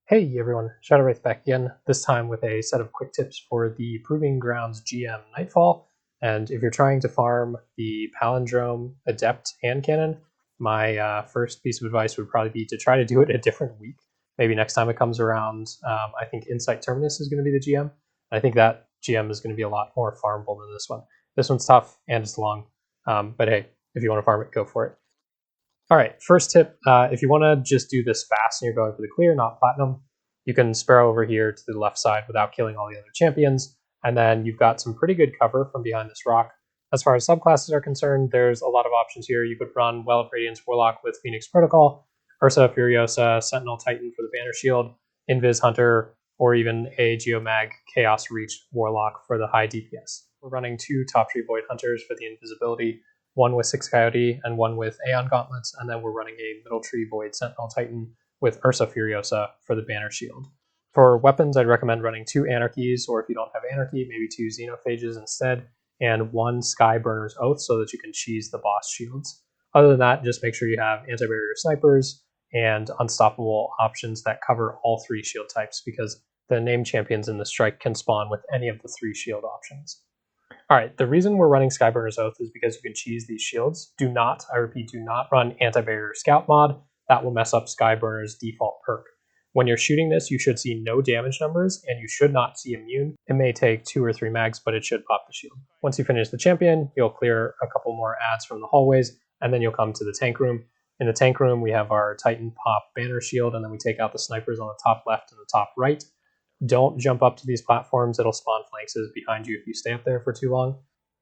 Hey everyone, Shadowwraith back again, this time with a set of quick tips for the Proving Grounds GM Nightfall. And if you're trying to farm the Palindrome, Adept, and Cannon, my first piece of advice would probably be to try to do it a different week. Maybe next time it comes around, I think Insight Terminus is going to be the GM. I think that GM is going to be a lot more farmable than this one. This one's tough and it's long, but hey, if you want to farm it, go for it. All right, first tip, if you want to just do this fast and you're going for the clear, not platinum, you can sparrow over here to the left side without killing all the other champions, and then you've got some pretty good cover from behind this rock. As far as subclasses are concerned, there's a lot of options here. You could run Well of Radiance Warlock with Phoenix Protocol, Ursa, Furiosa, Sentinel Titan for the Banner Shield, Invis Hunter, or even a Geomag Chaos Reach Warlock for the high DPS. We're running two top tree Void Hunters for the invisibility, one with 6 Coyote and one with Aeon Gauntlets, and then we're running a middle tree Void Sentinel Titan with Ursa Furiosa for the Banner Shield. For weapons, I'd recommend running 2 Anarchies, or if you don't have Anarchy, maybe 2 Xenophages instead, and 1 Skyburner's Oath so that you can cheese the boss shields. Other than that, just make sure you have anti-barrier snipers and unstoppable options that cover all 3 shield types, because the named champions in the strike can spawn with any of the 3 shield options. All right, the reason we're running Skyburner's Oath is because you can cheese these shields. Do not, I repeat, do not run Anti-Barrier Scout mod. That will mess up Skyburner's default perk. When you're shooting this, you should see no damage numbers, and you should not see immune. It may take 2 or 3 mags, but it should pop the shield. Once you finish the champion, you'll clear a couple more ads from the hallways, and then you'll come to the tank room. In the tank room, we have our Titan Pop Banner Shield, and then we take out the snipers on the top left and the top right. Don't jump up to these platforms. It'll spawn flanks behind you if you stay up there for too long.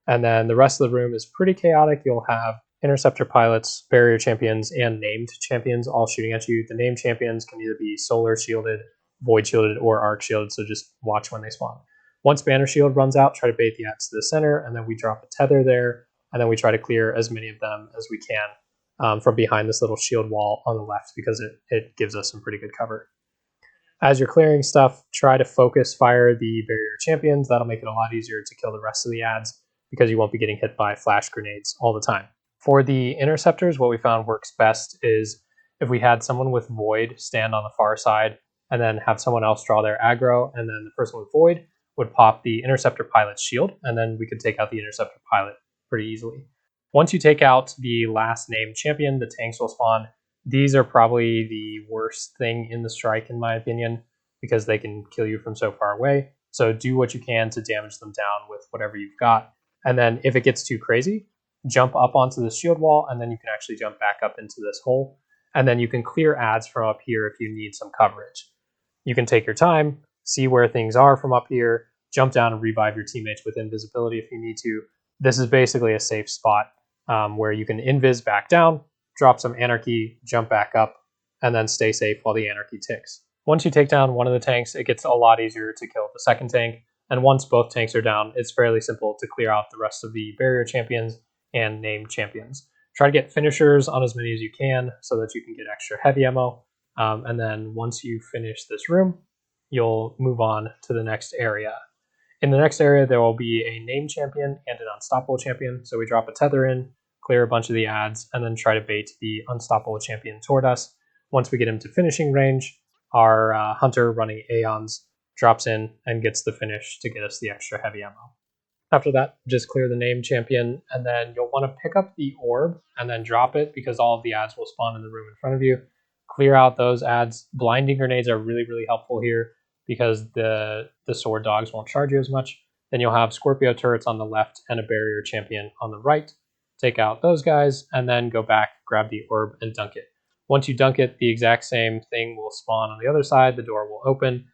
And then the rest of the room is pretty chaotic. You'll have Interceptor pilots, barrier champions, and named champions all shooting at you. The named champions can either be solar shielded, void shielded, or arc shielded, so just watch when they spawn. Once Banner Shield runs out, try to bait the ads to the center, and then we drop a tether there, and then we try to clear as many of them as we can from behind this little shield wall on the left, because it gives us some pretty good cover. As you're clearing stuff, try to focus fire the barrier champions. That'll make it a lot easier to kill the rest of the ads, because you won't be getting hit by flash grenades all the time. For the interceptors, what we found works best is if we had someone with Void stand on the far side and then have someone else draw their aggro, and then the person with Void would pop the interceptor pilot's shield, and then we could take out the interceptor pilot pretty easily. Once you take out the last named champion, the tanks will spawn. These are probably the worst thing in the strike, in my opinion, because they can kill you from so far away. So do what you can to damage them down with whatever you've got. And then if it gets too crazy, jump up onto the shield wall, and then you can actually jump back up into this hole. And then you can clear ads from up here if you need some coverage. You can take your time, see where things are from up here, jump down and revive your teammates with invisibility if you need to. This is basically a safe spot where you can invis back down, drop some Anarchy, jump back up, and then stay safe while the Anarchy ticks. Once you take down one of the tanks, it gets a lot easier to kill the second tank, and once both tanks are down, it's fairly simple to clear out the rest of the barrier champions and named champions. Try to get finishers on as many as you can so that you can get extra heavy ammo, and then once you finish this room, you'll move on to the next area. In the next area, there will be a named champion and an unstoppable champion, so we drop a tether in, clear a bunch of the ads, and then try to bait the unstoppable champion toward us. Once we get him to finishing range, our hunter running Aeons drops in and gets the finish to get us the extra heavy ammo. After that, just clear the named champion, and then you'll want to pick up the orb and then drop it, because all of the ads will spawn in the room in front of you. Clear out those ads. Blinding grenades are really, really helpful here, because the sword dogs won't charge you as much. Then you'll have Scorpio turrets on the left and a barrier champion on the right. Take out those guys, and then go back, grab the orb, and dunk it. Once you dunk it, the exact same thing will spawn on the other side. The door will open,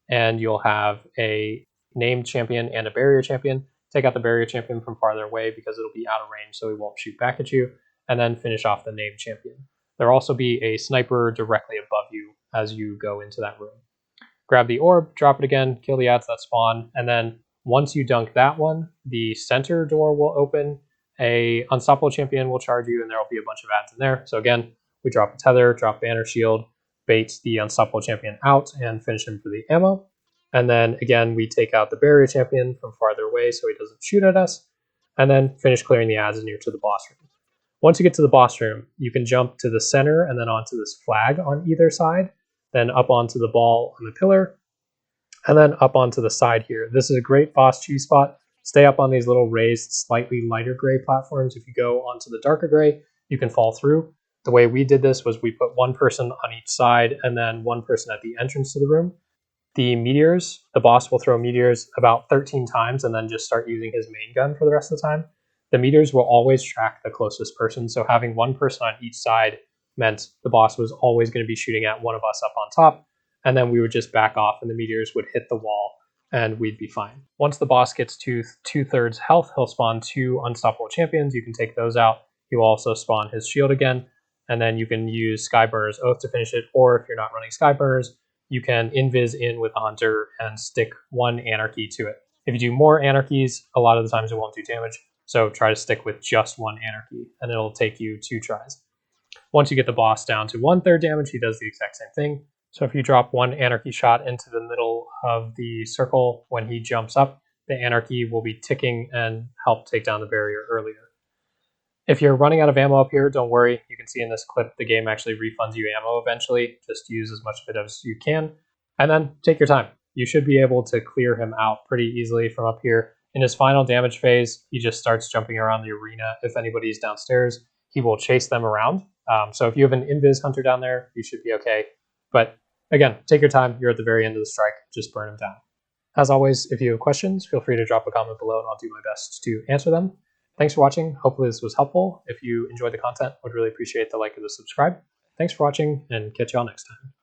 and you'll have a named champion and a barrier champion. Take out the barrier champion from farther away, because it'll be out of range, so he won't shoot back at you, and then finish off the named champion. There'll also be a sniper directly above you as you go into that room. Grab the orb, drop it again, kill the ads that spawn, and then once you dunk that one, the center door will open. A unstoppable champion will charge you, and there will be a bunch of ads in there. So again, we drop a tether, drop banner shield, bait the unstoppable champion out, and finish him for the ammo. And then again, we take out the barrier champion from farther away so he doesn't shoot at us, and then finish clearing the ads near to the boss room. Once you get to the boss room, you can jump to the center and then onto this flag on either side. then up onto the ball on the pillar, and then up onto the side here. This is a great boss cheese spot. Stay up on these little raised, slightly lighter gray platforms. If you go onto the darker gray, you can fall through. The way we did this was we put one person on each side and then one person at the entrance to the room. The meteors, the boss will throw meteors about 13 times and then just start using his main gun for the rest of the time. The meteors will always track the closest person, so having one person on each side meant the boss was always going to be shooting at one of us up on top, and then we would just back off and the meteors would hit the wall and we'd be fine. Once the boss gets to 2/3 health, he'll spawn 2 unstoppable champions. You can take those out. He will also spawn his shield again, and then you can use Skyburner's Oath to finish it, or if you're not running Skyburners, you can invis in with a hunter and stick 1 Anarchy to it. If you do more Anarchies, a lot of the times it won't do damage, so try to stick with just 1 Anarchy, and it'll take you 2 tries. Once you get the boss down to 1/3 damage, he does the exact same thing. So if you drop 1 Anarchy shot into the middle of the circle when he jumps up, the Anarchy will be ticking and help take down the barrier earlier. If you're running out of ammo up here, don't worry. You can see in this clip, the game actually refunds you ammo eventually. Just use as much of it as you can, and then take your time. You should be able to clear him out pretty easily from up here. In his final damage phase, he just starts jumping around the arena. If anybody's downstairs, he will chase them around. So if you have an invis hunter down there, you should be okay. But again, take your time. You're at the very end of the strike. Just burn him down. As always, if you have questions, feel free to drop a comment below and I'll do my best to answer them. Thanks for watching. Hopefully this was helpful. If you enjoyed the content, I would really appreciate the like and the subscribe. Thanks for watching and catch you all next time.